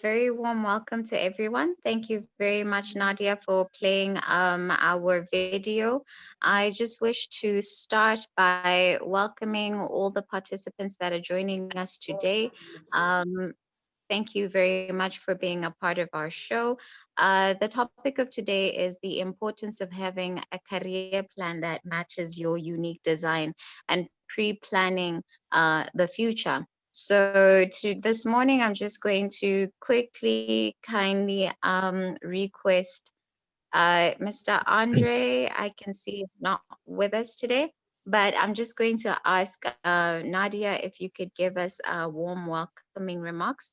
Very warm welcome to everyone. Thank you very much, Nadia, for playing our video. I just wish to start by welcoming all the participants that are joining us today. Thank you very much for being a part of our show. The topic of today is the importance of having a career plan that matches your unique design and pre-planning the future. So this morning, I'm just going to quickly, kindly request Mr. Andre. I can see it's not with us today, but I'm just going to ask Nadia if you could give us warm welcoming remarks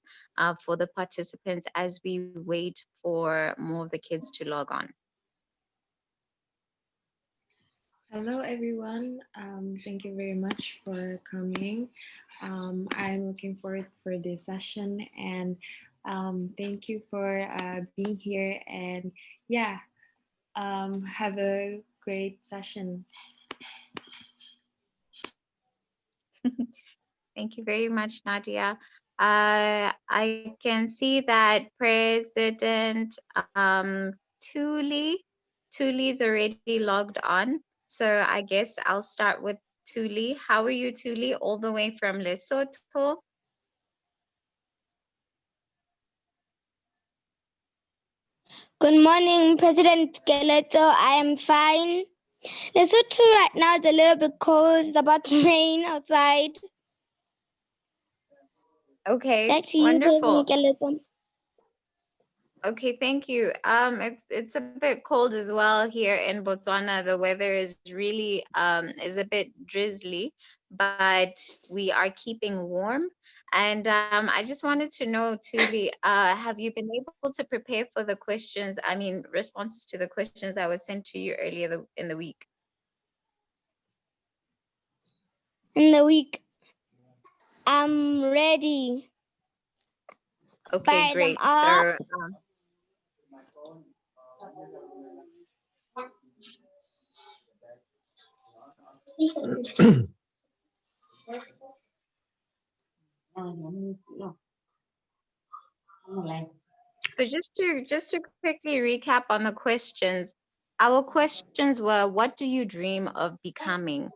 for the participants as we wait for more of the kids to log on. Hello, everyone. Thank you very much for coming. I'm looking forward for this session, and thank you for being here. And yeah, have a great session. Thank you very much, Nadia. I can see that President Thuli's already logged on. So I guess I'll start with Thuli. How are you, Thuli, all the way from Lesotho? Good morning, President Keletso. I am fine. Lesotho right now is a little bit cold. It's about to rain outside. Okay, Back to you, wonderful. President Keletso. Okay, thank you. It's a bit cold as well here in Botswana. The weather is really is a bit drizzly, but we are keeping warm. And I just wanted to know, Thuli, have you been able to prepare for the questions? I mean, responses to the questions that was sent to you earlier in the week? In the week, I'm ready. Okay, Fire them great. up. So just to quickly recap on the questions, our questions were, what do you dream of becoming?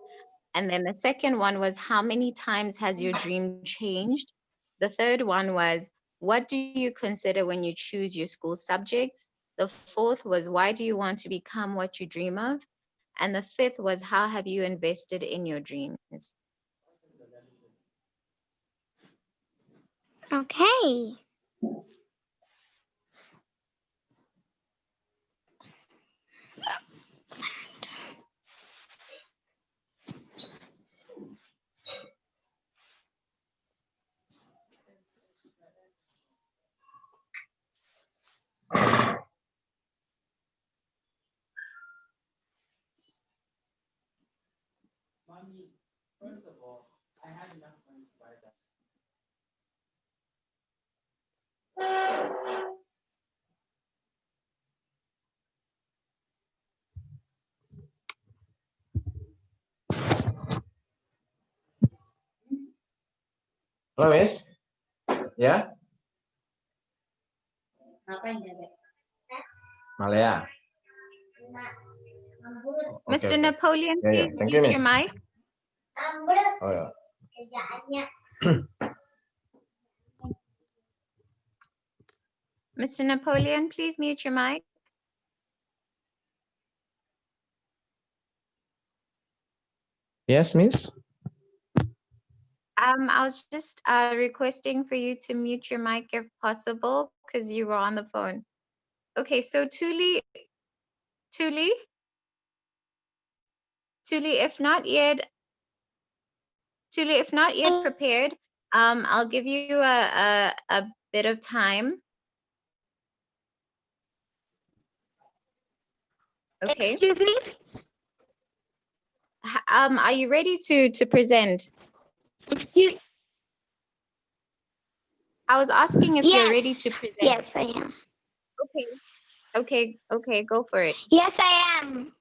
And then the second one was, how many times has your dream changed? The third one was, what do you consider when you choose your school subjects? The fourth was, why do you want to become what you dream of? And the fifth was, how have you invested in your dreams? Okay. First of all, I have enough money to buy that. Hello, Miss. Yeah? Malaya. Mr. Napoleon, Yeah, please thank you, mute your Miss. mic. Oh, yeah. Mr. Napoleon, please mute your mic. Yes, Miss. I was just requesting for you to mute your mic if possible, because you were on the phone. Okay, so Thuli, if not yet prepared, I'll give you a bit of time. Okay. Excuse me? Are you ready to present? Excuse I was asking if you're ready to Yes, present. yes, I am. Okay, go for it. Yes, I am.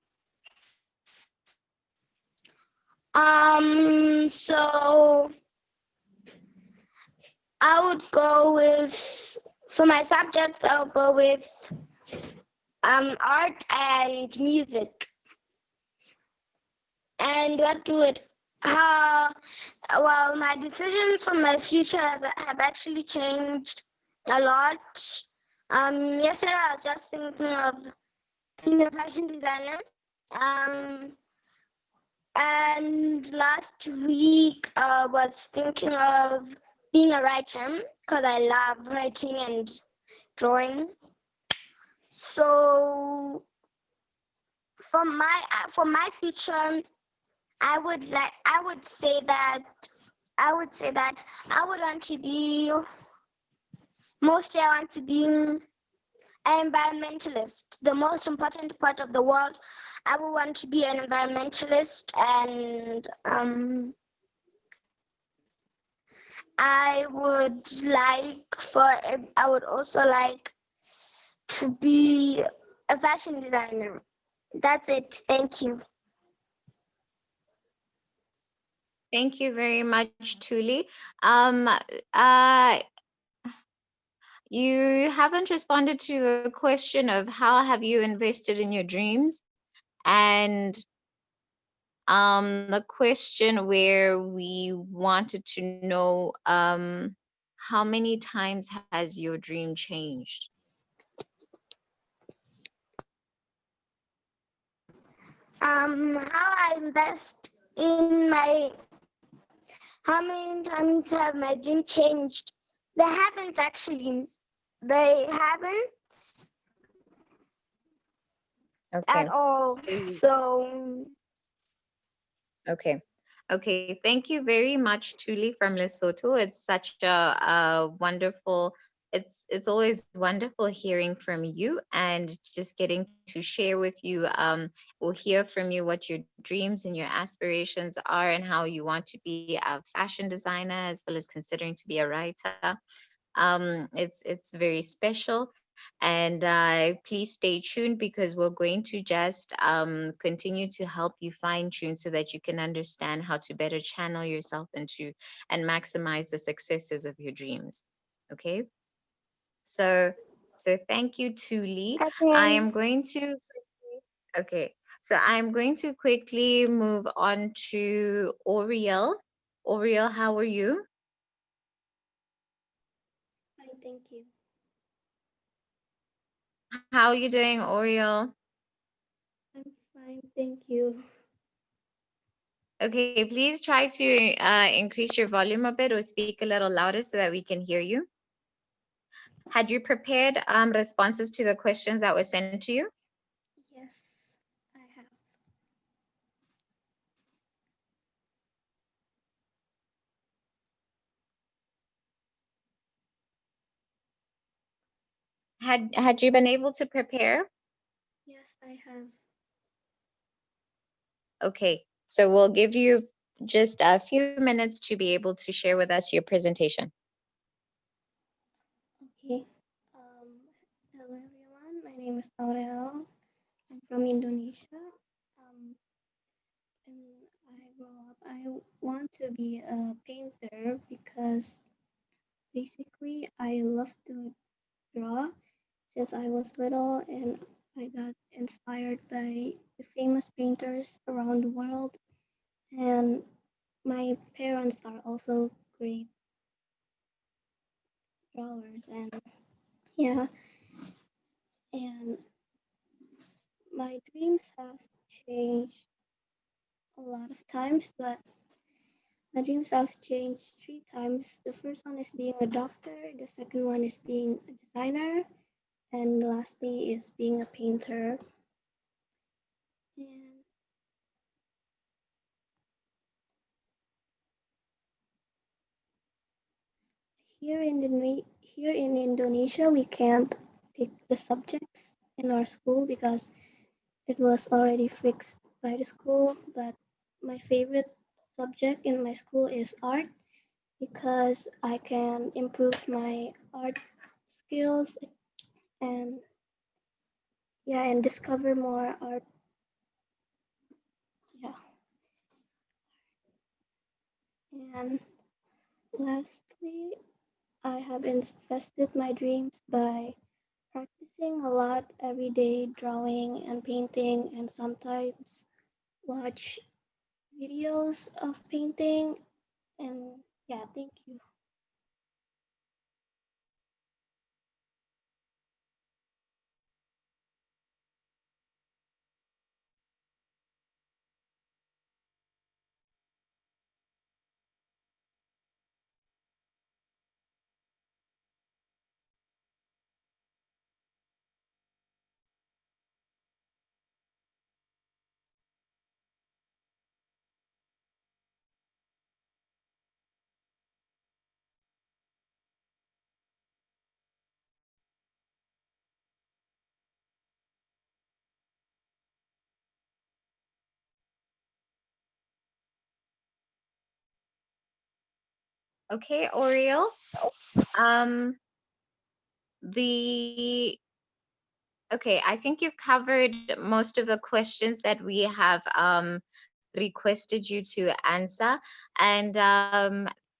So I would go with, for my subjects, I'll go with art and music. And what would, how, well, my decisions for my future have actually changed a lot. Yesterday I was just thinking of being a fashion designer. And last week I was thinking of being a writer because I love writing and drawing. So for my future, I would say that I want to be, mostly I want to be an environmentalist. The most important part of the world, I would want to be an environmentalist, and I would also like to be a fashion designer. That's it. Thank you. Thank you very much, Tuli. Uh, you haven't responded to the question of how have you invested in your dreams, and the question where we wanted to know how many times has your dream changed? How I invest in my, how many times have my dream changed? They haven't actually. They haven't Okay. at all. So Okay. Okay. Thank you very much, Tuli from Lesotho. It's such a wonderful, it's always wonderful hearing from you and just getting to share with you. We'll hear from you what your dreams and your aspirations are and how you want to be a fashion designer as well as considering to be a writer. It's very special, and please stay tuned because we're going to just continue to help you fine tune so that you can understand how to better channel yourself into and maximize the successes of your dreams. Okay, so thank you, Tuli. I okay. am going to okay. So I'm going to quickly move on to Oriel. Oriel, how are you? Fine, thank you. How are you doing, Oriel? I'm fine, thank you. Okay, please try to increase your volume a bit or speak a little louder so that we can hear you. Had you prepared responses to the questions that were sent to you? Yes, I have. Had you been able to prepare? Yes, I have. Okay, so we'll give you just a few minutes to be able to share with us your presentation. Okay. Hello everyone. My name is Aurel. I'm from Indonesia. Um, and I grow up. I want to be a painter because basically I love to draw since I was little, and I got inspired by the famous painters around the world. And my parents are also great drawers, and yeah, and my dreams have changed a lot of times, but my dreams have changed three times. The first one is being a doctor, the second one is being a designer, and lastly is being a painter. And here in Indonesia, we can't pick the subjects in our school because it was already fixed by the school. But my favorite subject in my school is art because I can improve my art skills and yeah, and discover more art. Yeah. And lastly, I have invested my dreams by practicing a lot every day, drawing and painting, and sometimes watch videos of painting. And yeah, thank you. Okay, Oriel. Um, the Okay, I think you've covered most of the questions that we have requested you to answer. And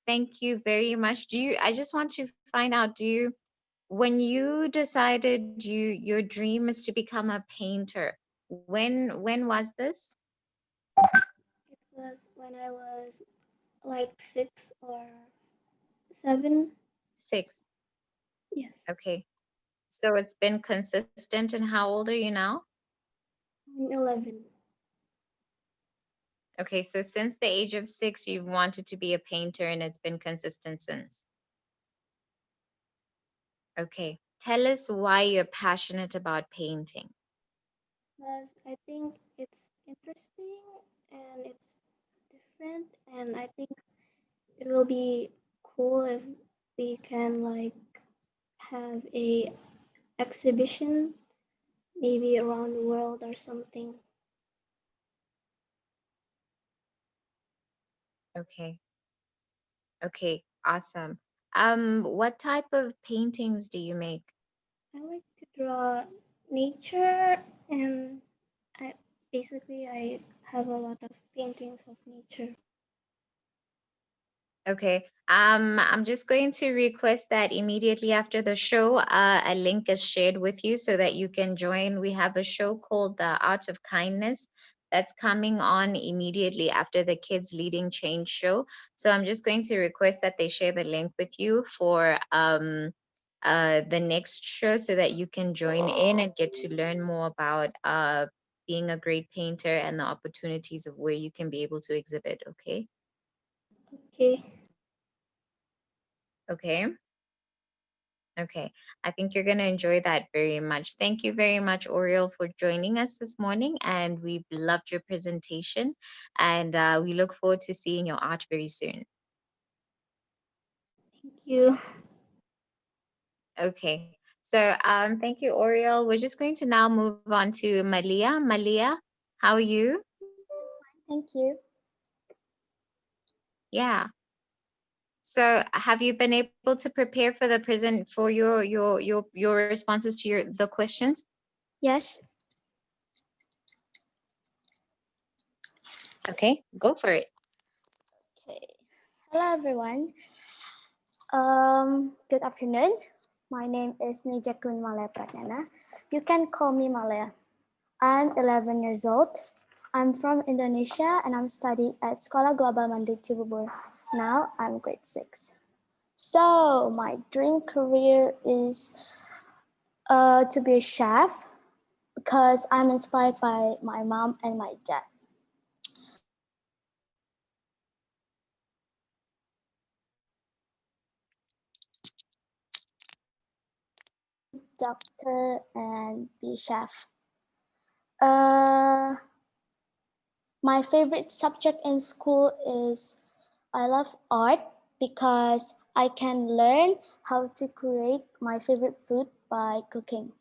thank you very much. I just want to find out, when you decided your dream is to become a painter, when was this? It was when I was like 6 or 7. 6. Yes, Okay. So it's been consistent, and how old are you now? I'm 11. Okay, so since the age of 6, you've wanted to be a painter and it's been consistent since. Okay. Tell us why you're passionate about painting. Because I think it's interesting and it's different, and I think it will be cool if we can like have a exhibition maybe around the world or something. Okay. Okay. Awesome. What type of paintings do you make? I like to draw nature, and I I have a lot of paintings of nature. Okay. I'm just going to request that immediately after the show, a link is shared with you so that you can join. We have a show called The Art of Kindness that's coming on immediately after the Kids Leading Change show. So I'm just going to request that they share the link with you for the next show so that you can join in and get to learn more about being a great painter and the opportunities of where you can be able to exhibit. Okay. Okay, Okay. Okay, I think you're going to enjoy that very much. Thank you very much, Oriel, for joining us this morning. And we loved your presentation. And we look forward to seeing your art very soon. thank you. Okay, so thank you, Oriel. We're just going to now move on to Malia. Malia, how are you? Thank you. Yeah. So have you been able to prepare for the present for your responses to the questions? Yes. Okay, go for it. Okay. Hello, everyone. Good afternoon. My name is Nijakun Malaya Pratnana. You can call me Malaya. I'm 11 years old. I'm from Indonesia and I'm studying at Sekolah Global Mandiri Cibubur. Now I'm grade 6. So my dream career is to be a chef because I'm inspired by my mom and my dad. Doctor and be a chef. Uh, my favorite subject in school is I love art because I can learn how to create my favorite food by cooking.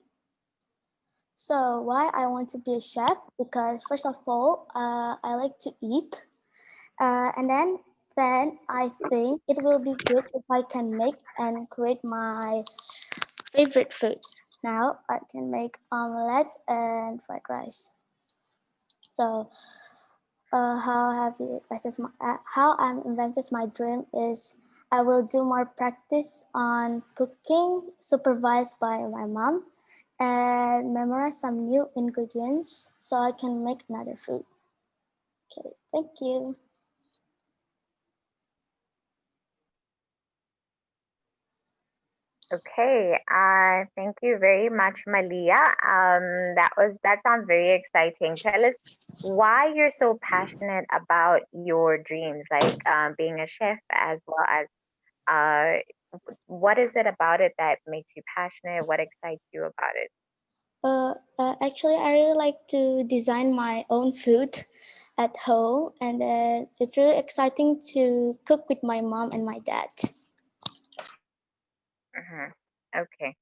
So why I want to be a chef? Because first of all, I like to eat, and then then I think it will be good if I can make and create my favorite food. Now I can make omelette and fried rice. So how I'm invented my dream is I will do more practice on cooking supervised by my mom and memorize some new ingredients so I can make another food. Okay, thank you. Okay, thank you very much, Malia. That sounds very exciting. Tell us why you're so passionate about your dreams, like being a chef, as well as what is it about it that makes you passionate? What excites you about it? Actually, I really like to design my own food at home, and it's really exciting to cook with my mom and my dad. Okay,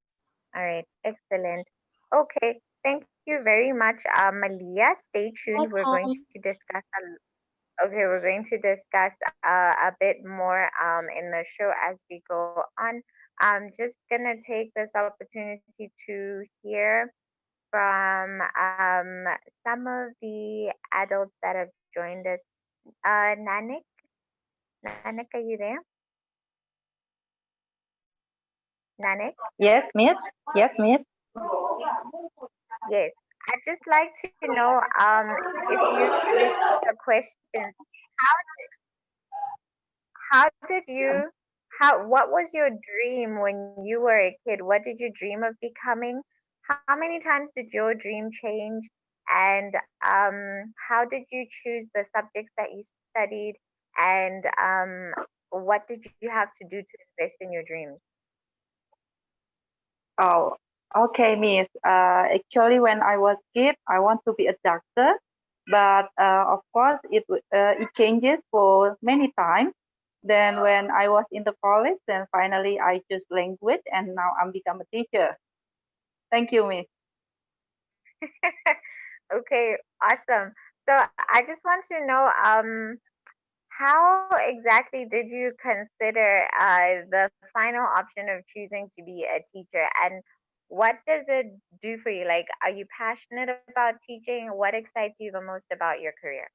all right, excellent. Okay, thank you very much, Malia. Stay tuned. We're going Welcome. to discuss Okay, we're going to discuss a bit more in the show as we go on. I'm just gonna take this opportunity to hear from some of the adults that have joined us. Nanik, Nanik, are you there? Nanik? Yes, miss. Yes, miss. Yes. I'd just like to know if you received a question. How how did you what was your dream when you were a kid? What did you dream of becoming? How many times did your dream change? And how did you choose the subjects that you studied? And what did you have to do to invest in your dreams? Oh, okay, miss. Actually, when I was kid, I want to be a doctor, but of course, it changes for many times. Then when I was in the college, then finally I choose language, and now I'm become a teacher. Thank you, miss. Okay, awesome. So I just want to know how exactly did you consider the final option of choosing to be a teacher, and what does it do for you? Like, are you passionate about teaching? What excites you the most about your career?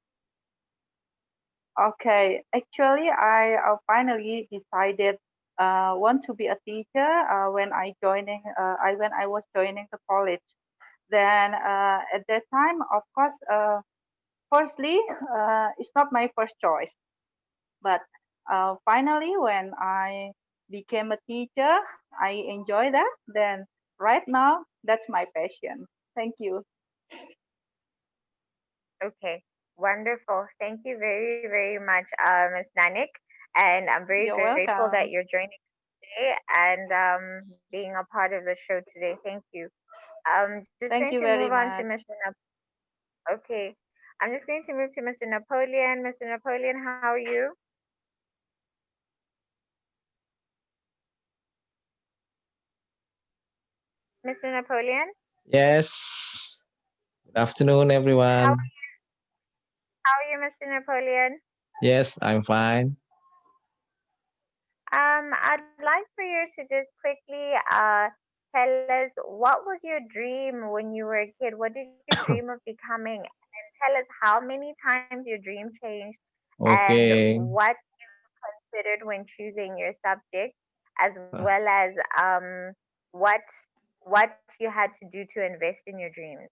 Okay, actually, I finally decided want to be a teacher when I was joining the college. Then at that time, of course, firstly, it's not my first choice, but finally, when I became a teacher, I enjoy that. Then right now, that's my passion. Thank you. Okay, wonderful. Thank you very, very much, Ms. Nanik. And I'm very You're grateful that you're welcome. joining today and being a part of the show today. Thank you. Just going Thank to you move very on to much. Okay. I'm just going to move to Mr. Napoleon. Mr. Napoleon, how are you? Mr. Napoleon? Yes. Good afternoon, How everyone. how are you, Mr. Napoleon? Yes, I'm fine. I'd like for you to just quickly tell us what was your dream when you were a kid? What did you dream of becoming? And tell us how many times your dream changed and Okay. what considered when choosing your subject, as well Uh, as what what you had to do to invest in your dreams.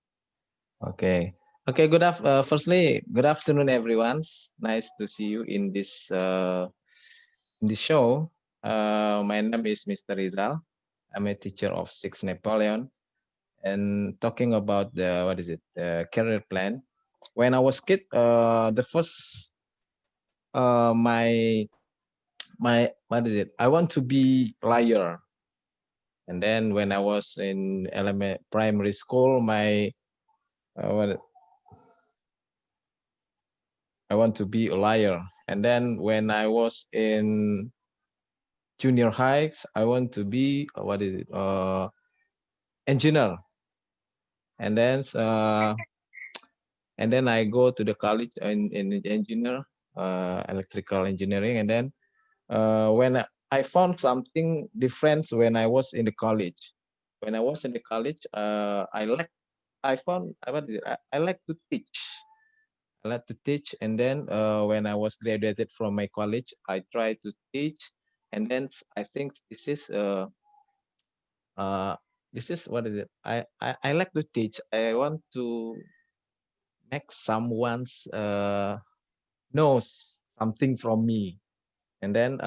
Okay. Okay. Firstly, good afternoon, everyone. Nice to see you in this show. My name is Mr. Rizal. I'm a teacher of Six Napoleon, and talking about the career plan. When I was kid, the first my what is it? I want to be lawyer. And then when I was in primary school, my what, I want to be a lawyer. And then when I was in junior high, I want to be engineer. And then I go to the college in engineer. electrical engineering, and then when I found something different when I was in the college. When I was in the college, I found I like to teach. I like to teach, and then when I was graduated from my college, I tried to teach, and then I think this is what is it? I like to teach. I want to make someone's knows something from me, and then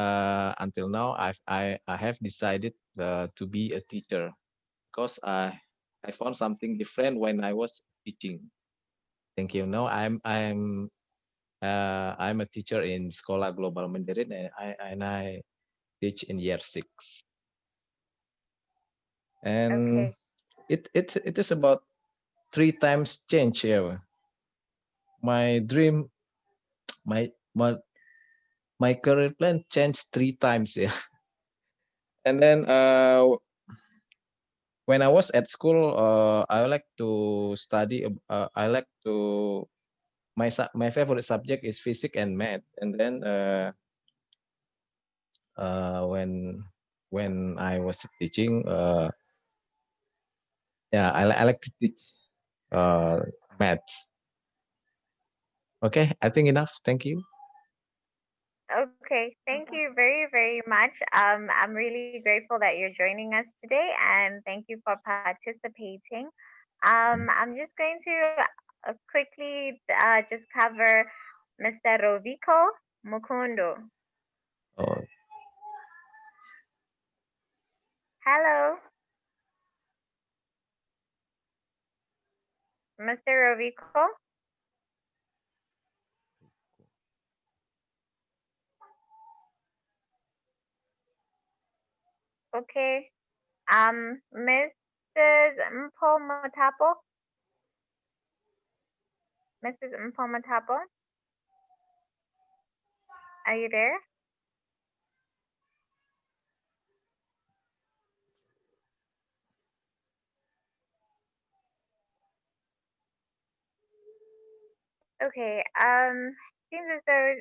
until now I have decided to be a teacher because I found something different when I was teaching. Thank you. Now I'm a teacher in Sekolah Global Mandarin, and I teach in year 6. And Okay. it is about 3 times change here. My dream, my my my career plan changed 3 times, yeah. And then when I was at school, I like to study. I like to my favorite subject is physics and math. And then when I was teaching, yeah, I like to teach uh, maths. Okay, I think enough. Thank you. Okay, thank you very, very much. I'm really grateful that you're joining us today, and thank you for participating. I'm just going to quickly just cover Mr. Roviko Mukundo. Oh, Hello, Mr. Roviko. Okay. Mrs. Mpo Matapo. Mrs. Mpo Matapo, are you there? Okay. Seems as though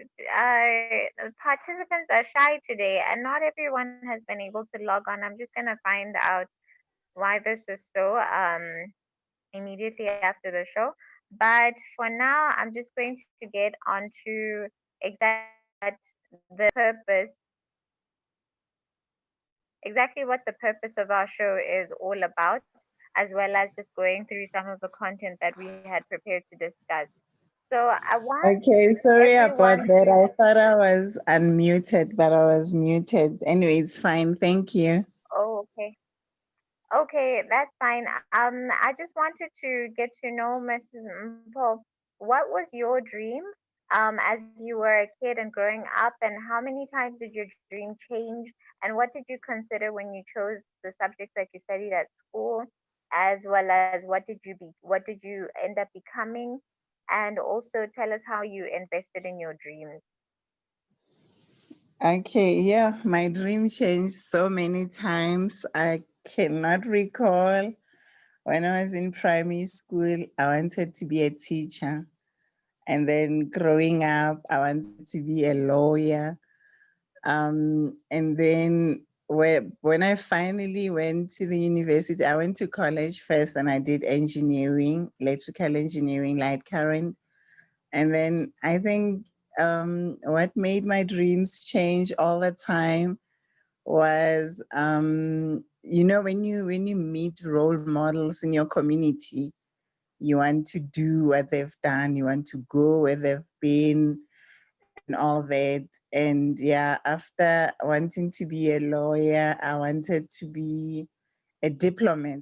participants are shy today, and not everyone has been able to log on. I'm just gonna find out why this is so immediately after the show. But for now, I'm just going to get onto exactly what the purpose of our show is all about, as well as just going through some of the content that we had prepared to discuss. So I want Okay, sorry everyone about that. to. I thought I was unmuted, but I was muted. Anyway, it's fine. Thank you. Oh, okay. Okay, that's fine. I just wanted to get to know Mrs. Mpo. What was your dream as you were a kid and growing up, and how many times did your dream change? And what did you consider when you chose the subjects that you studied at school, as well as what did you end up becoming? And also tell us how you invested in your dreams. Okay, yeah, my dream changed so many times. I cannot recall. When I was in primary school, I wanted to be a teacher. And then growing up, I wanted to be a lawyer. And then when I finally went to the university, I went to college first and I did engineering, electrical engineering, light current. And then I think what made my dreams change all the time was, when you meet role models in your community, you want to do what they've done, you want to go where they've been, and all that. And yeah, after wanting to be a lawyer, I wanted to be a diplomat.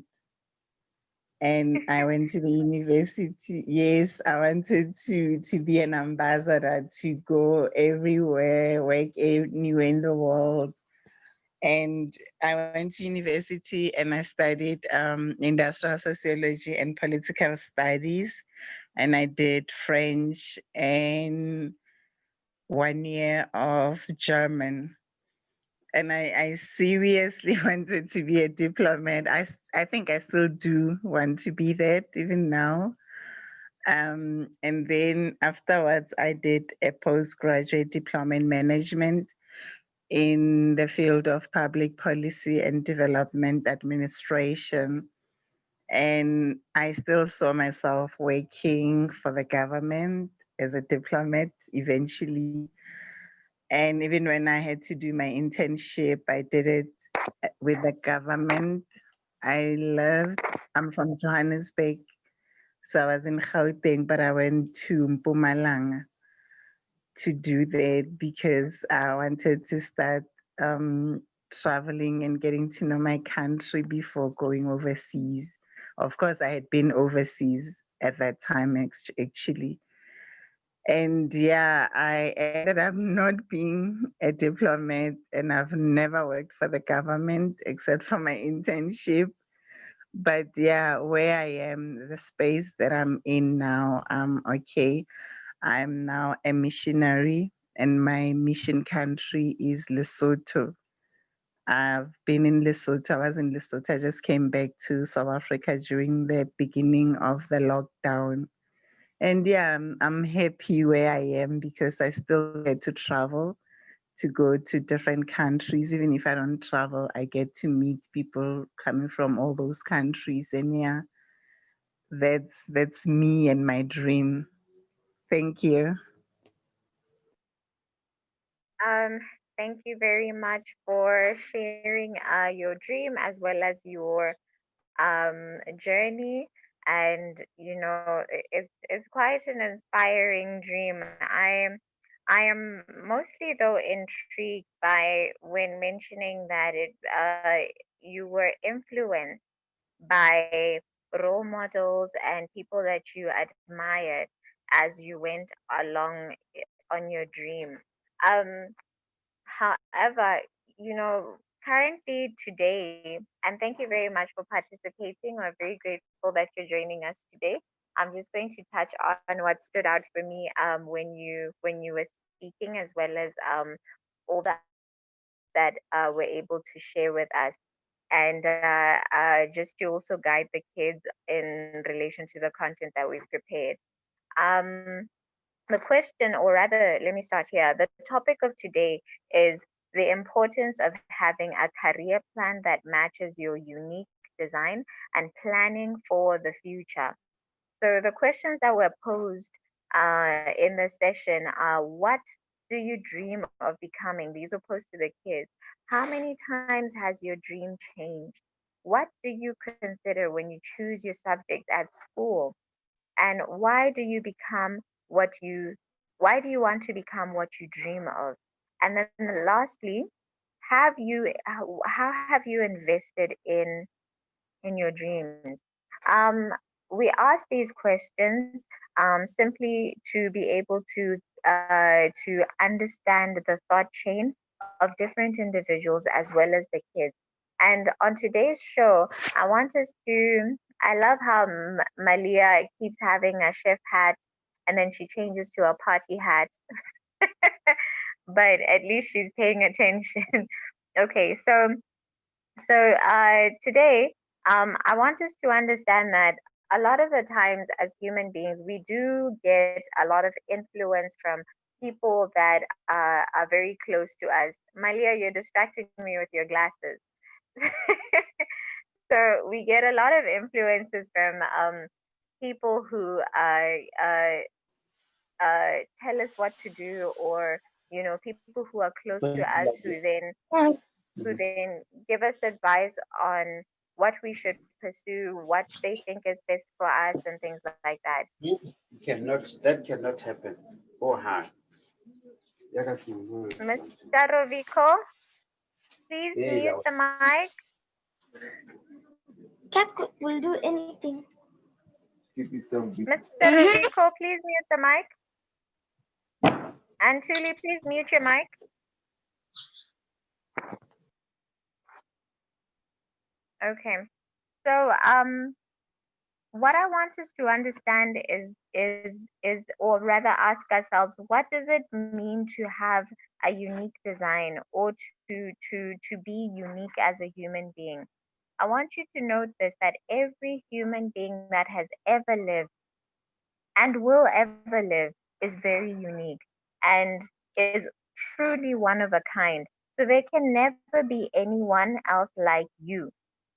And I went to the university. Yes, I wanted to be an ambassador, to go everywhere, work anywhere in the world. And I went to university and I studied industrial sociology and political studies. And I did French and 1 year of German. And I seriously wanted to be a diplomat. I think I still do want to be that even now. And then afterwards, I did a postgraduate diploma in management in the field of public policy and development administration. And I still saw myself working for the government as a diplomat eventually. And even when I had to do my internship, I did it with the government. I'm from Johannesburg, so I was in Gauteng, but I went to Mpumalanga to do that because I wanted to start traveling and getting to know my country before going overseas. Of course, I had been overseas at that time, actually. And yeah, I ended up not being a diplomat, and I've never worked for the government except for my internship. But yeah, where I am, the space that I'm in now, I'm okay. I'm now a missionary, and my mission country is Lesotho. I've been in Lesotho. I was in Lesotho. I just came back to South Africa during the beginning of the lockdown. And yeah, I'm happy where I am because I still get to travel to go to different countries. Even if I don't travel, I get to meet people coming from all those countries. And yeah, that's me and my dream. Thank you. Um, Thank you very much for sharing your dream as well as your journey. And you know, it's quite an inspiring dream. I am mostly though intrigued by when mentioning that you were influenced by role models and people that you admired as you went along on your dream. Um, However, you know, currently today, and thank you very much for participating. We're very grateful that you're joining us today. I'm just going to touch on what stood out for me when you were speaking, as well as all the other things that were able to share with us, and just to also guide the kids in relation to the content that we've prepared. Um, the question, or rather, let me start here. The topic of today is the importance of having a career plan that matches your unique design and planning for the future. So, the questions that were posed in the session are: what do you dream of becoming? These are posed to the kids. How many times has your dream changed? What do you consider when you choose your subject at school? And why do you want to become what you dream of? And then lastly, how have you invested in your dreams? um we ask these questions simply to be able to understand the thought chain of different individuals as well as the kids. And on today's show, I want us to. I love how Malia keeps having a chef hat and then she changes to a party hat, but at least she's paying attention. Okay, so today, I want us to understand that a lot of the times as human beings, we do get a lot of influence from people that are very close to us. Malia, you're distracting me with your glasses. So we get a lot of influences from people who tell us what to do, or people who are close to us who then give us advice on what we should pursue, what they think is best for us, and things like that. That cannot happen. Oh, hi. Mr. Rovico, please mute the mic. Cat will do anything. Mr. Rovico, please mute the mic. And Tuli, please mute your mic. Okay. So what I want us to understand is or rather ask ourselves, what does it mean to have a unique design, or to be unique as a human being? I want you to note this, that every human being that has ever lived and will ever live is very unique and is truly one of a kind. So there can never be anyone else like you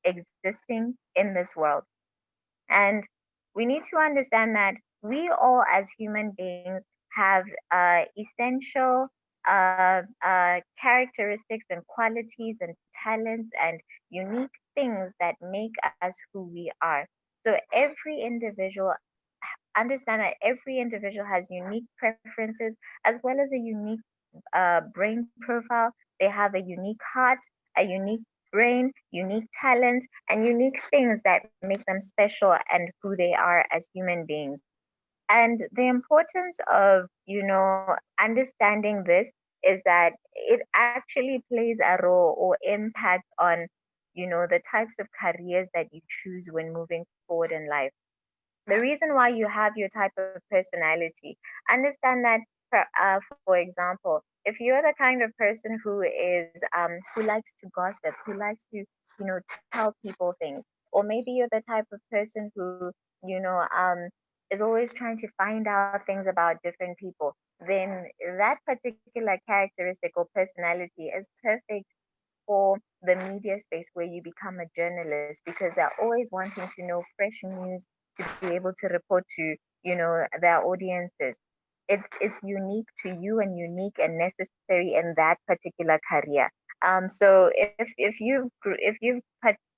existing in this world. And we need to understand that we all, as human beings, have essential characteristics and qualities and talents and unique things that make us who we are. So every individual, understand that every individual has unique preferences as well as a unique brain profile. They have a unique heart, a unique brain, unique talent, and unique things that make them special and who they are as human beings. And the importance of, understanding this is that it actually plays a role or impact on, the types of careers that you choose when moving forward in life. The reason why you have your type of personality, understand that for example, if you're the kind of person who likes to gossip, who likes to tell people things, or maybe you're the type of person who you know um is always trying to find out things about different people, then that particular characteristic or personality is perfect for the media space where you become a journalist, because they're always wanting to know fresh news to be able to report to their audiences. It's unique to you and unique and necessary in that particular career. So if you've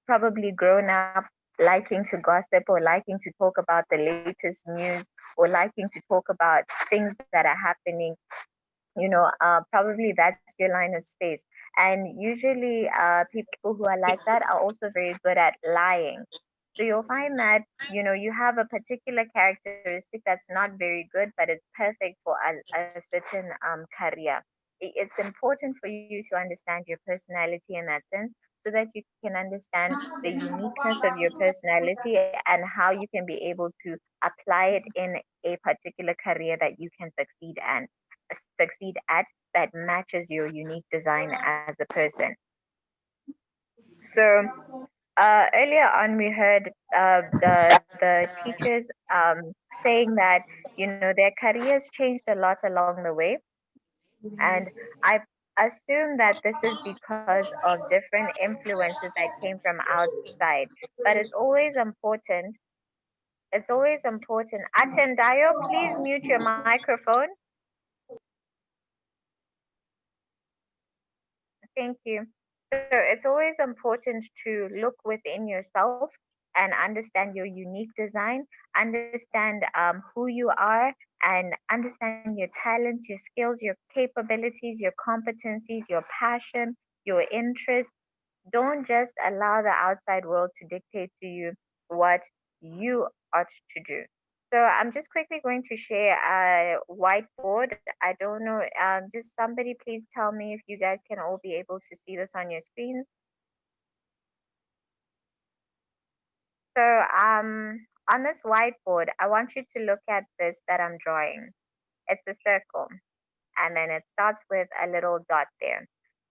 probably grown up liking to gossip or liking to talk about the latest news or liking to talk about things that are happening, probably that's your line of space. And usually, people who are like that are also very good at lying. So you'll find that, you have a particular characteristic that's not very good, but it's perfect for a certain career. It's important for you to understand your personality in that sense so that you can understand the uniqueness of your personality and how you can be able to apply it in a particular career that you can succeed at, that matches your unique design as a person. So earlier on, we heard the teachers saying that their careers changed a lot along the way, and I assume that this is because of different influences that came from outside. But it's always important. It's always important. Atendayo, please mute your microphone. Thank you. So it's always important to look within yourself and understand your unique design, understand who you are, and understand your talents, your skills, your capabilities, your competencies, your passion, your interests. Don't just allow the outside world to dictate to you what you ought to do. So I'm just quickly going to share a whiteboard. I don't know, just somebody please tell me if you guys can all be able to see this on your screens. So on this whiteboard, I want you to look at this that I'm drawing. It's a circle, and then it starts with a little dot there.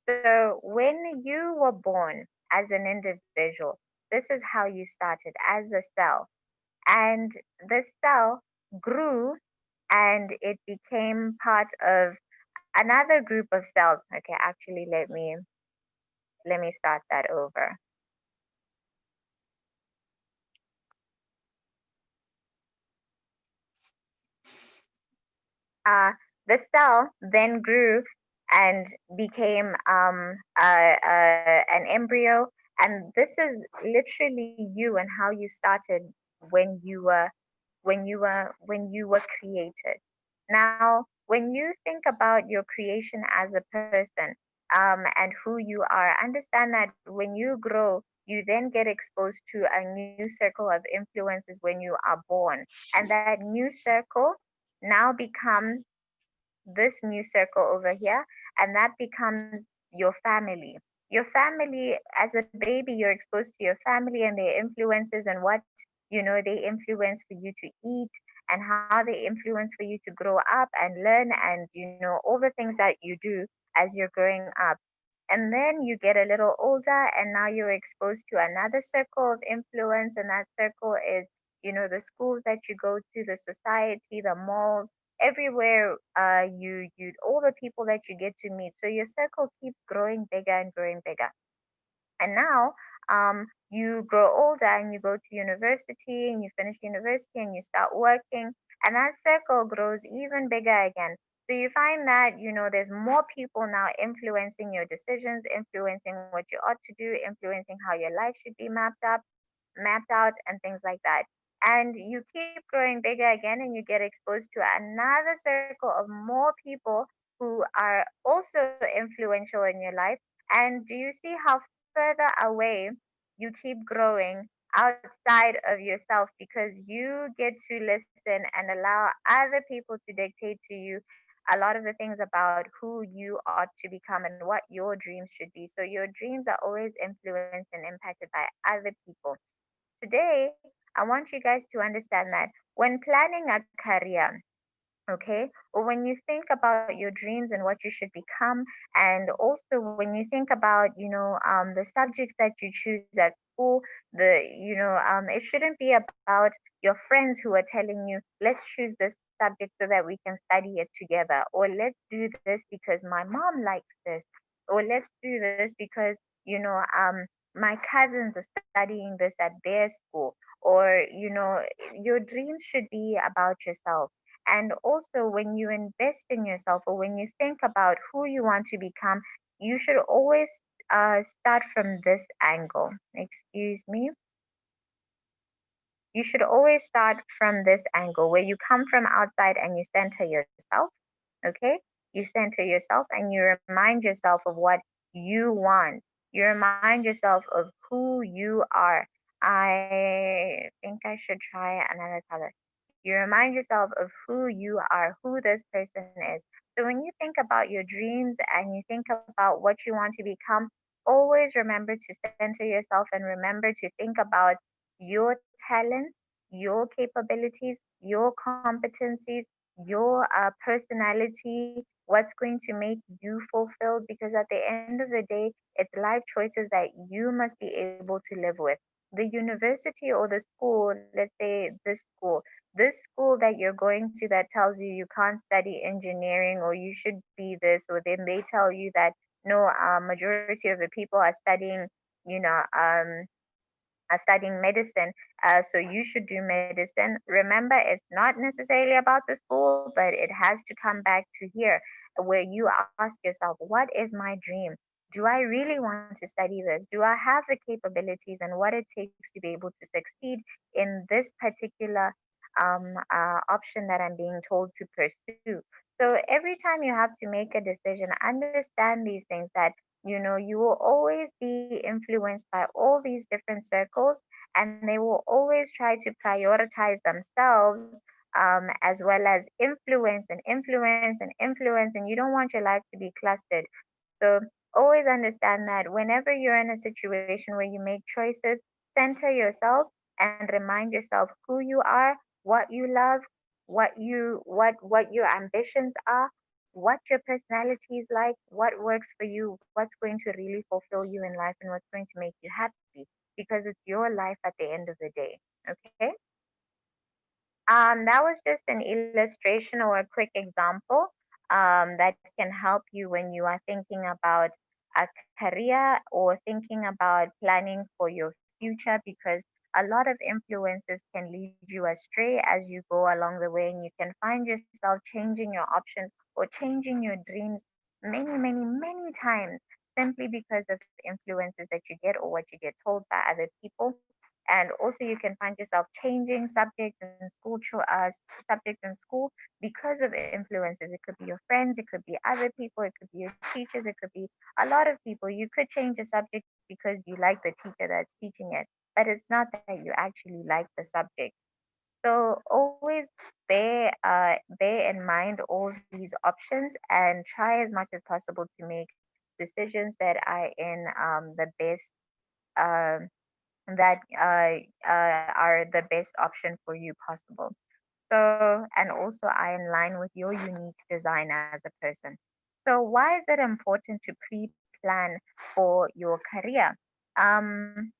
So when you were born as an individual, this is how you started as a cell. And the cell grew and it became part of another group of cells. Okay, actually let me start that over. uh, the cell then grew and became an embryo. And this is literally you and how you started when you were created. Now, when you think about your creation as a person, and who you are, understand that when you grow, you then get exposed to a new circle of influences when you are born. And that new circle now becomes this new circle over here, and that becomes your family. Your family, as a baby, you're exposed to your family and their influences and what they influence for you to eat, and how they influence for you to grow up and learn, and all the things that you do as you're growing up. And then you get a little older, and now you're exposed to another circle of influence, and that circle is the schools that you go to, the society, the malls, everywhere, you all the people that you get to meet. So your circle keeps growing bigger and growing bigger. And now, you grow older and you go to university and you finish university and you start working, and that circle grows even bigger again. So you find that, there's more people now influencing your decisions, influencing what you ought to do, influencing how your life should be mapped out, and things like that. And you keep growing bigger again, and you get exposed to another circle of more people who are also influential in your life. And do you see how further away you keep growing outside of yourself, because you get to listen and allow other people to dictate to you a lot of the things about who you ought to become and what your dreams should be. So your dreams are always influenced and impacted by other people. Today, I want you guys to understand that when planning a career, okay, or when you think about your dreams and what you should become, and also when you think about, the subjects that you choose at school, it shouldn't be about your friends who are telling you, let's choose this subject so that we can study it together, or let's do this because my mom likes this, or let's do this because, my cousins are studying this at their school, or, your dreams should be about yourself. And also, when you invest in yourself, or when you think about who you want to become, you should always start from this angle. Excuse me. You should always start from this angle where you come from outside and you center yourself. Okay? You center yourself and you remind yourself of what you want. You remind yourself of who you are. I think I should try another color. You remind yourself of who you are, who this person is. So when you think about your dreams and you think about what you want to become, always remember to center yourself and remember to think about your talent, your capabilities, your competencies, your personality, what's going to make you fulfilled. Because at the end of the day, it's life choices that you must be able to live with. The university or the school, let's say this school that you're going to that tells you you can't study engineering or you should be this, or then they tell you that no, majority of the people are studying, you know, are studying medicine, so you should do medicine. Remember, it's not necessarily about the school, but it has to come back to here, where you ask yourself, what is my dream? Do I really want to study this? Do I have the capabilities and what it takes to be able to succeed in this particular option that I'm being told to pursue? So every time you have to make a decision, understand these things, that you will always be influenced by all these different circles, and they will always try to prioritize themselves, as well as influence and influence and influence, and you don't want your life to be clustered. So always understand that whenever you're in a situation where you make choices, center yourself and remind yourself who you are, what you love, what your ambitions are, what your personality is like, what works for you, what's going to really fulfill you in life, and what's going to make you happy, because it's your life at the end of the day. Okay. That was just an illustration or a quick example, that can help you when you are thinking about a career or thinking about planning for your future, because a lot of influences can lead you astray as you go along the way, and you can find yourself changing your options or changing your dreams many, many, many times, simply because of influences that you get or what you get told by other people. And also you can find yourself changing subjects in school because of influences. It could be your friends, it could be other people, it could be your teachers, it could be a lot of people. You could change a subject because you like the teacher that's teaching it, but it's not that you actually like the subject. So always bear in mind all these options and try as much as possible to make decisions that are in the best um, that are the best option for you possible. So, and also are in line with your unique design as a person. So, why is it important to pre-plan for your career? Um,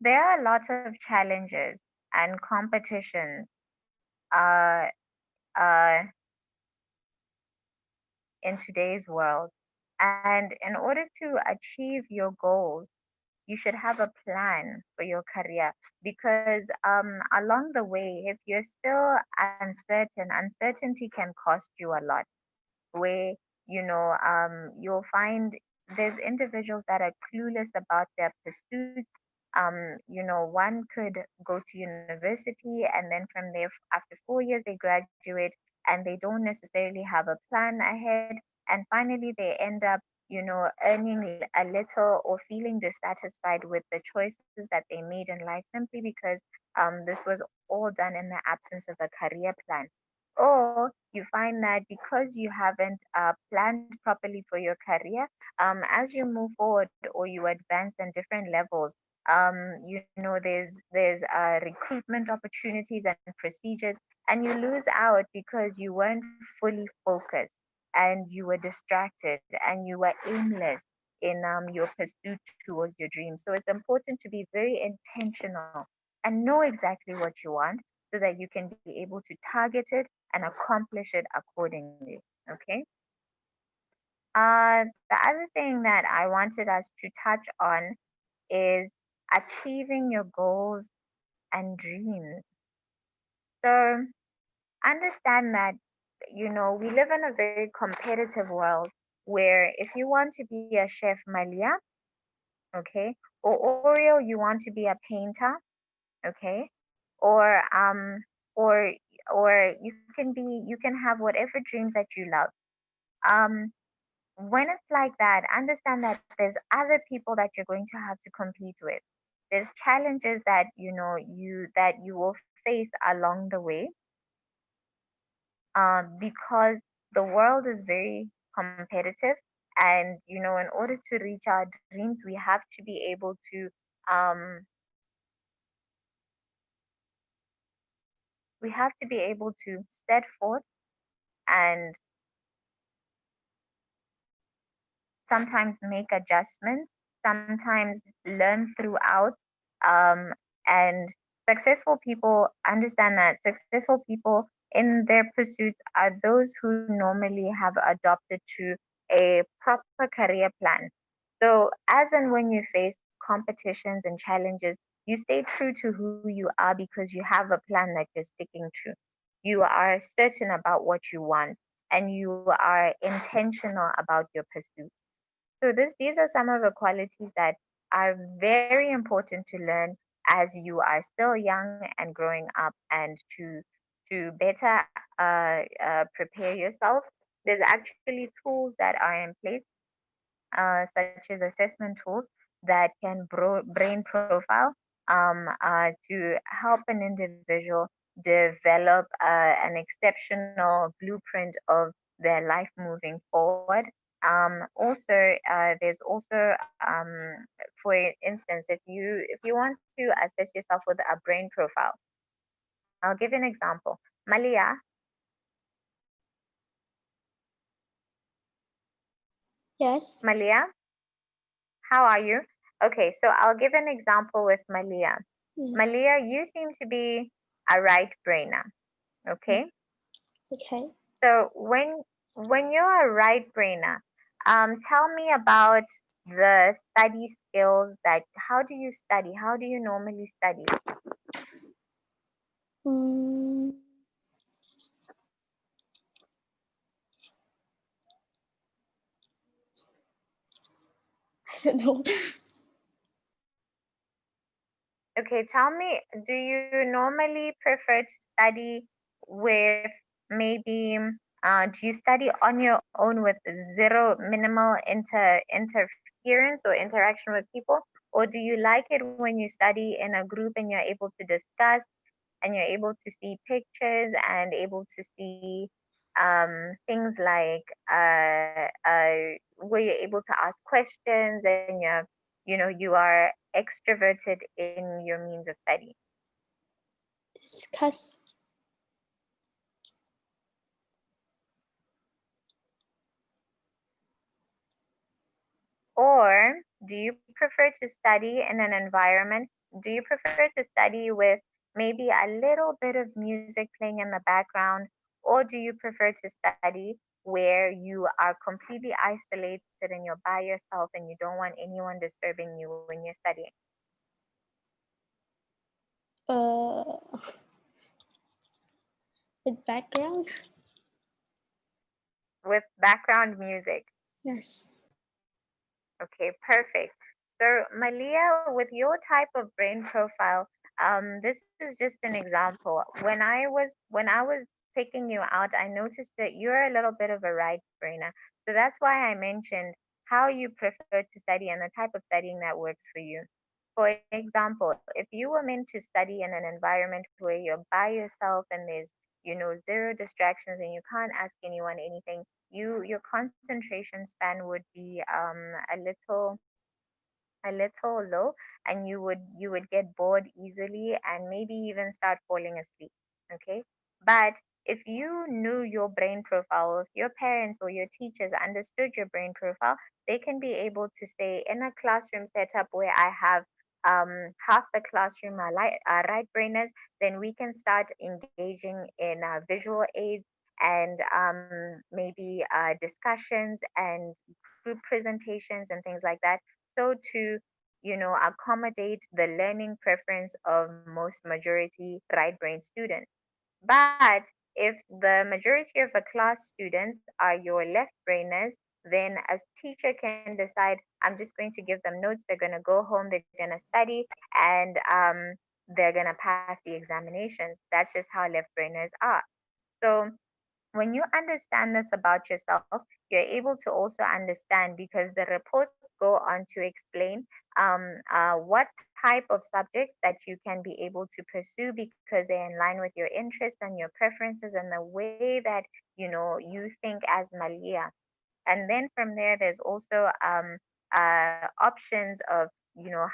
there are lots of challenges and competitions uh, uh, in today's world. And in order to achieve your goals, you should have a plan for your career because along the way, if you're still uncertain, uncertainty can cost you a lot. Where you'll find there's individuals that are clueless about their pursuits. One could go to university and then from there, after 4 years, they graduate and they don't necessarily have a plan ahead. And finally, they end up, earning a little or feeling dissatisfied with the choices that they made in life simply because this was all done in the absence of a career plan. Or you find that because you haven't planned properly for your career, as you move forward or you advance in different levels, there's recruitment opportunities and procedures, and you lose out because you weren't fully focused and you were distracted and you were aimless in your pursuit towards your dreams. So it's important to be very intentional and know exactly what you want so that you can be able to target it and accomplish it accordingly. Okay. The other thing that I wanted us to touch on is achieving your goals and dreams. So understand that we live in a very competitive world where if you want to be a chef Malia, okay, or Oriel, you want to be a painter, okay, or or you can have whatever dreams that you love. Um, when it's like that, understand that there's other people that you're going to have to compete with. There's challenges that you will face along the way, because the world is very competitive, and in order to reach our dreams, we have to be able to um, set forth and sometimes make adjustments, sometimes learn throughout. Um, and successful people understand that successful people in their pursuits are those who normally have adopted to a proper career plan. So, as and when you face competitions and challenges, you stay true to who you are because you have a plan that you're sticking to. You are certain about what you want and you are intentional about your pursuits. So these are some of the qualities that are very important to learn as you are still young and growing up, and to better prepare yourself. There's actually tools that are in place, such as assessment tools that can brain profile, to help an individual develop an exceptional blueprint of their life moving forward. Also, there's also, for instance, if you want to assess yourself with a brain profile, I'll give you an example. Malia, Yes. Malia, how are you? Okay, so I'll give an example with Malia. Yes. Malia, you seem to be a right brainer. Okay. Okay. So when you're a right brainer, tell me about the study skills that how do you study? How do you normally study? Mm, I don't know. Okay, tell me, do you normally prefer to study with maybe do you study on your own with zero minimal interference or interaction with people? Or do you like it when you study in a group and you're able to discuss and you're able to see pictures and able to see things like where you're able to ask questions and you are extroverted in your means of study? Discuss. Or do you prefer to study in an environment Do you prefer to study with maybe a little bit of music playing in the background, or do you prefer to study where you are completely isolated and you're by yourself and you don't want anyone disturbing you when you're studying? Uh, with background? With background music. Yes. Okay, perfect. So, Malia, with your type of brain profile, this is just an example. When I was picking you out, I noticed that you're a little bit of a right brainer. So that's why I mentioned how you prefer to study and the type of studying that works for you. For example, if you were meant to study in an environment where you're by yourself and there's zero distractions and you can't ask anyone anything, your concentration span would be a little low, and you would get bored easily and maybe even start falling asleep. Okay, but if you knew your brain profile, or if your parents or your teachers understood your brain profile, they can be able to say, in a classroom setup where I have half the classroom are right brainers, then we can start engaging in visual aids and maybe discussions and group presentations and things like that, so to accommodate the learning preference of most majority right brain students. But if the majority of the class students are your left brainers, then a teacher can decide, I'm just going to give them notes, they're going to go home, they're going to study, and they're going to pass the examinations. That's just how left brainers are. So when you understand this about yourself, you're able to also understand, because the reports go on to explain what type of subjects that you can be able to pursue because they're in line with your interests and your preferences and the way that you think as Malia. And then from there, there's also options of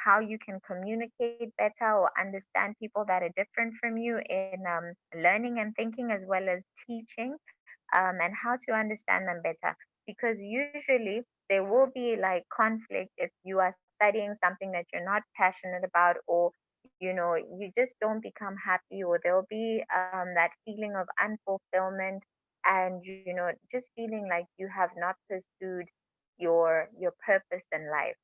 how you can communicate better or understand people that are different from you in learning and thinking, as well as teaching, and how to understand them better. Because usually there will be like conflict if you are studying something that you're not passionate about, or you just don't become happy, or there'll be that feeling of unfulfillment, and just feeling like you have not pursued your purpose in life.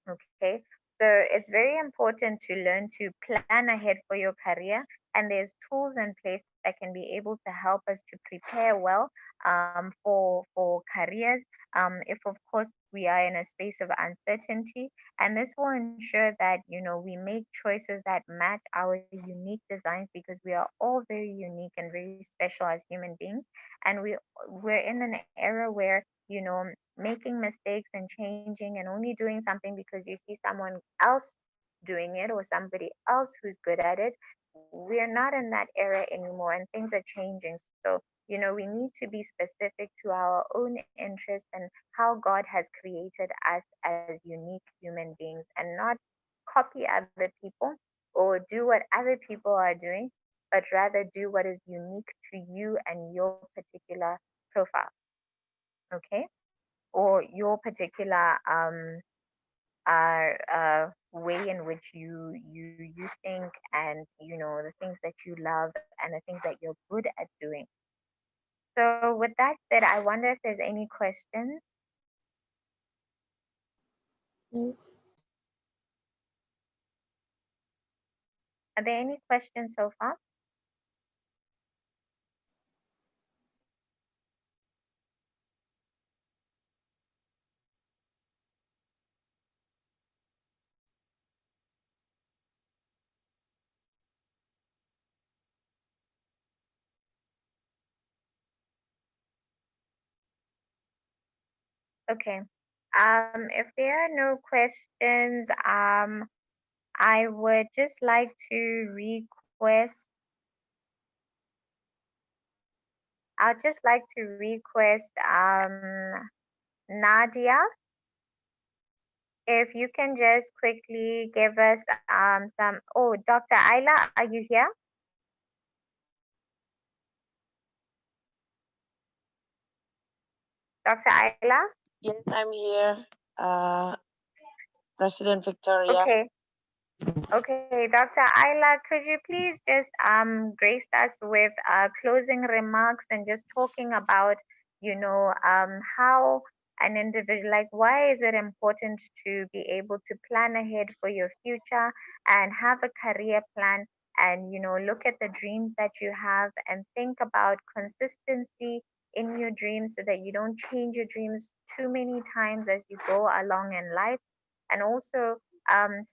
Okay, so it's very important to learn to plan ahead for your career, and there's tools in place that can be able to help us to prepare well for careers. If of course we are in a space of uncertainty, and this will ensure that we make choices that match our unique designs, because we are all very unique and very special as human beings, and we're in an era where making mistakes and changing and only doing something because you see someone else doing it or somebody else who's good at it. We're not in that era anymore, and things are changing. So we need to be specific to our own interests and how God has created us as unique human beings, and not copy other people or do what other people are doing, but rather do what is unique to you and your particular profile. Okay, or your particular way in which you think, and the things that you love and the things that you're good at doing. So with that said, I wonder if there's any questions. No. Are there any questions so far? Okay, if there are no questions, I would just like to request I'd just like to request Nadia, if you can just quickly give us some. Oh, Dr. Ayla, are you here? Dr. Ayla? Yes, I'm here. President Victoria. Okay. Okay, Dr. Ayla, could you please just grace us with closing remarks and just talking about, how an individual, like why is it important to be able to plan ahead for your future and have a career plan and, look at the dreams that you have and think about consistency in your dreams so that you don't change your dreams too many times as you go along in life, and also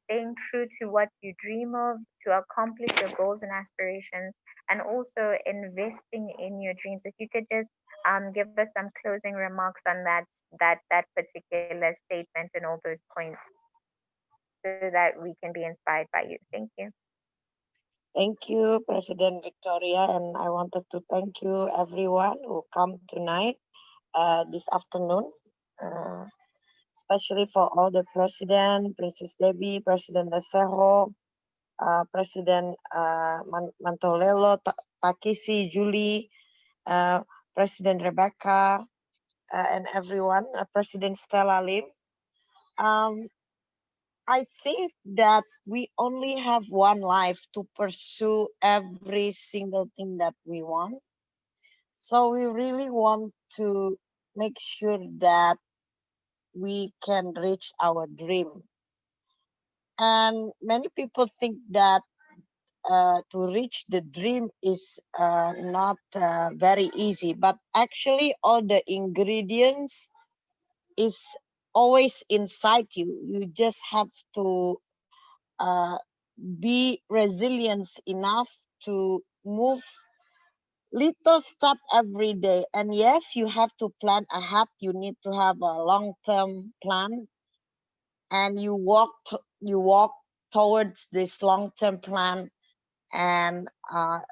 staying true to what you dream of to accomplish your goals and aspirations, and also investing in your dreams. If you could just give us some closing remarks on that particular statement and all those points, so that we can be inspired by you. Thank you. Thank you, President Victoria, and I wanted to thank you everyone who come tonight, this afternoon, uh, especially for all the President, Princess Debbie, President Leseho, President Mantolelo, Takisi, Julie, President Rebecca, and everyone, President Stella Lim. I think that we only have one life to pursue every single thing that we want. So we really want to make sure that we can reach our dream. And many people think that to reach the dream is not very easy, but actually all the ingredients is always inside you. You just have to uh, be resilient enough to move little step every day. And yes, you have to plan ahead. You need to have a long-term plan, and you walk towards this long-term plan, and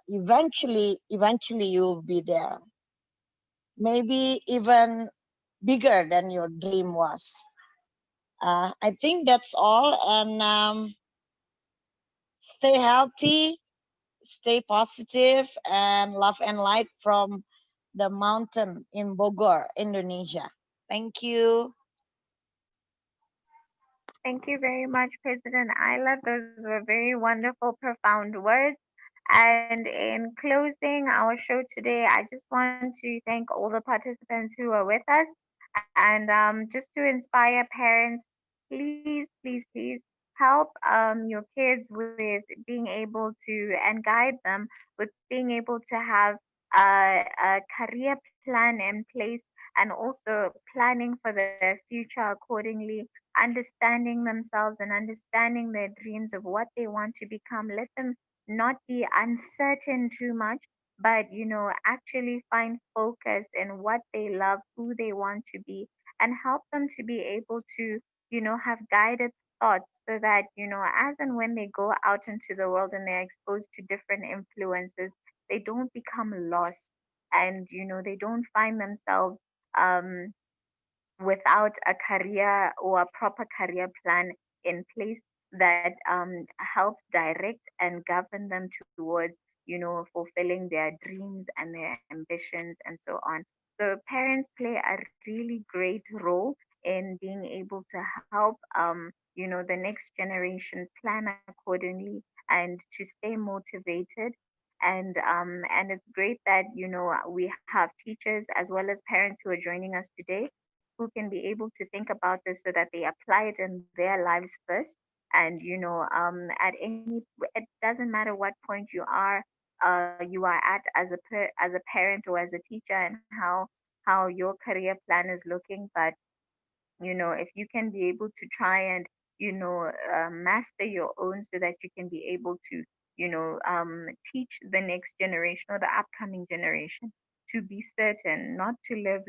eventually you'll be there. Maybe even bigger than your dream was. I think that's all, and stay healthy, stay positive, and love and light from the mountain in Bogor, Indonesia. Thank you. Thank you very much, President Ayla. Those were very wonderful, profound words. And in closing our show today, I just want to thank all the participants who are with us. And just to inspire parents, please, please, please help your kids with being able to and guide them with being able to have a career plan in place, and also planning for their future accordingly, understanding themselves and understanding their dreams of what they want to become. Let them not be uncertain too much, but actually find focus in what they love, who they want to be, and help them to be able to have guided thoughts, so that as and when they go out into the world and they're exposed to different influences, they don't become lost, and they don't find themselves um without a career or a proper career plan in place that helps direct and govern them towards fulfilling their dreams and their ambitions and so on. So parents play a really great role in being able to help the next generation plan accordingly and to stay motivated. And it's great that we have teachers as well as parents who are joining us today, who can be able to think about this so that they apply it in their lives first. And at any, it doesn't matter what point you are at as as a parent or as a teacher, and how your career plan is looking. But if you can be able to try and master your own, so that you can be able to teach the next generation or the upcoming generation to be certain, not to live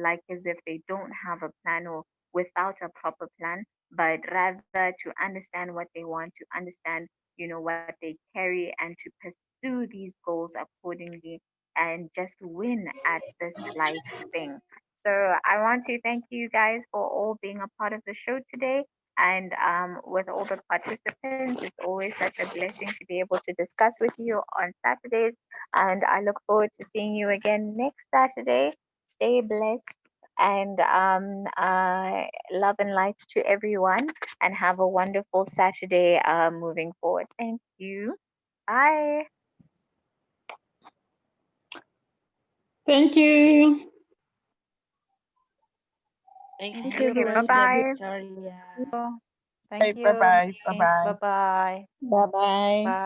like as if they don't have a plan or without a proper plan, but rather to understand what they want, to understand what they carry, and to pursue these goals accordingly, and just win at this life thing. So I want to thank you guys for all being a part of the show today. And with all the participants, it's always such a blessing to be able to discuss with you on Saturdays. And I look forward to seeing you again next Saturday. Stay blessed. And love and light to everyone, and have a wonderful Saturday moving forward. Thank you. Bye. Thank you. Thank Thank you, you. Bye President bye. Victoria. Thank you. Bye-bye. Bye-bye. Bye bye. Bye-bye. Bye.